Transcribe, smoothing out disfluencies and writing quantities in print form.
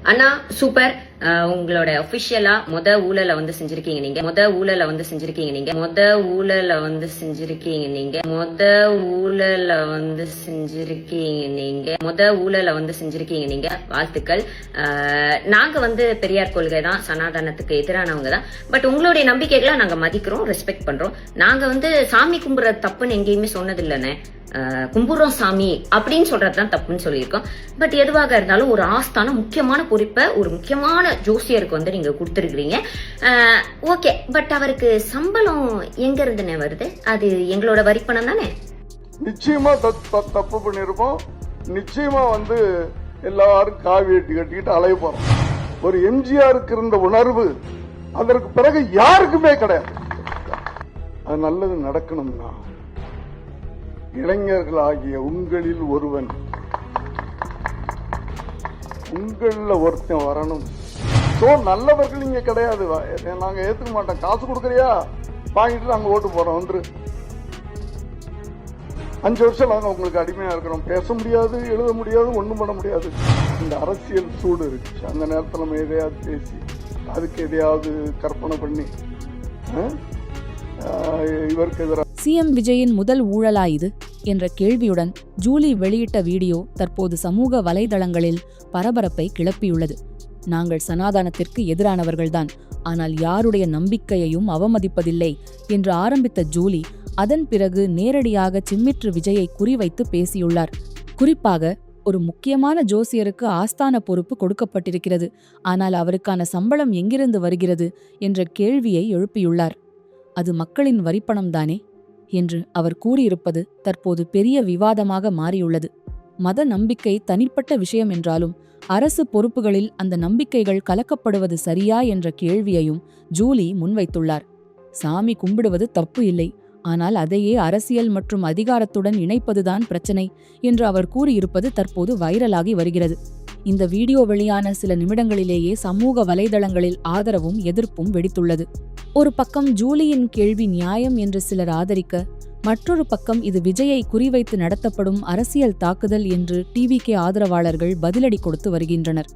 அண்ணா super. உங்களோட ஒபிஷியலா ஊழல வந்து செஞ்சிருக்கீங்க நீங்க. ஊழல வந்து செஞ்சிருக்கீங்க நீங்க. ஊழல வந்து செஞ்சிருக்கீங்க நீங்க. ஊழல வந்து செஞ்சிருக்கீங்க நீங்க. ஊழல வந்து செஞ்சிருக்கீங்க நீங்க. வாழ்த்துக்கள். நாங்க வந்து பெரியார் கொள்கை தான், சனாதனத்துக்கு எதிரானவங்க தான். பட் உங்களுடைய நம்பிக்கைகளை நாங்க மதிக்கிறோம், ரெஸ்பெக்ட் பண்றோம். நாங்க வந்து சாமி கும்பிடுற தப்புன்னு எங்கேயுமே சொன்னது இல்லைன்னு. கும்புறோம் சாமி அப்படின்னு சொல்றதுதான் தப்புன்னு சொல்லியிருக்கோம். பட் எதுவாக இருந்தாலும் ஒரு ஆஸ்தான முக்கியமான பொறுப்பை ஒரு முக்கியமான ஜோசியருக்கு வந்து நீங்க கொடுத்துருக்கீங்க. ஓகே, பட் அவருக்கு சம்பளம் எங்க இருந்துன்னு வருது? அது எங்களோட வரிப்பணம் தானே? நிச்சயமா தப்பு பண்ணிருப்போம். நிச்சயமா வந்து எல்லாரும் காவி வெட்டி கட்டிக்கிட்டு அலைய போறோம். ஒரு எம்ஜிஆருக்கு இருந்த உணர்வு அதற்கு பிறகு யாருக்குமே கிடையாது. அது நல்லது நடக்கணும்னா இளைஞர்களாகிய உங்களில் ஒருவன், உங்கள ஒருத்தன் வரணும். நல்லவர்கள் இங்க கிடையாது. நாங்க ஏத்துக்க மாட்டோம். காசு கொடுக்கறியா வாங்கிட்டு நாங்க ஓட்டு போறோம். வந்துரு 5 வருஷம் நாங்க உங்களுக்கு அடிமையா இருக்கிறோம். பேச முடியாது, எழுத முடியாது, ஒண்ணும் பண்ண முடியாது. இந்த அரசியல் சூடு இருக்கு. அந்த நேரத்தில் நம்ம எதையாவது பேசி அதுக்கு எதையாவது கற்பனை பண்ணி இவருக்கு எதிராக சிஎம் விஜயின் முதல் ஊழலா இது என்ற கேள்வியுடன் ஜூலி வெளியிட்ட வீடியோ தற்போது சமூக வலைதளங்களில் பரபரப்பை கிளப்பியுள்ளது. நாங்கள் சனாதனத்திற்கு எதிரானவர்கள்தான், ஆனால் யாருடைய நம்பிக்கையையும் அவமதிப்பதில்லை என்று ஆரம்பித்த ஜூலி அதன் பிறகு நேரடியாக சிம்மிற்று விஜயை குறிவைத்து பேசியுள்ளார். குறிப்பாக ஒரு முக்கியமான ஜோசியருக்கு ஆஸ்தான பொறுப்பு கொடுக்கப்பட்டிருக்கிறது, ஆனால் அவருக்கான சம்பளம் எங்கிருந்து வருகிறது என்ற கேள்வியை எழுப்பியுள்ளார். அது மக்களின் வரிப்பணம்தானே என்று அவர் கூறியிருப்பது தற்போது பெரிய விவாதமாக மாறியுள்ளது. மத நம்பிக்கை தனிப்பட்ட விஷயம் என்றாலும் அரசு பொறுப்புகளில் அந்த நம்பிக்கைகள் கலக்கப்படுவது சரியா என்ற கேள்வியையும் ஜூலி முன்வைத்துள்ளார். சாமி கும்பிடுவது தப்பு இல்லை, ஆனால் அதையே அரசியல் மற்றும் அதிகாரத்துடன் இணைப்பதுதான் பிரச்சனை என்று அவர் கூறியிருப்பது தற்போது வைரலாகி வருகிறது. இந்த வீடியோ வெளியான சில நிமிடங்களிலேயே சமூக வலைதளங்களில் ஆதரவும் எதிர்ப்பும் வெடித்துள்ளது. ஒரு பக்கம் ஜூலியின் கேள்வி நியாயம் என்று சிலர் ஆதரிக்க, மற்றொரு பக்கம் இது விஜயை குறிவைத்து நடத்தப்படும் அரசியல் தாக்குதல் என்று டிவிகே ஆதரவாளர்கள் பதிலடி கொடுத்து வருகின்றனர்.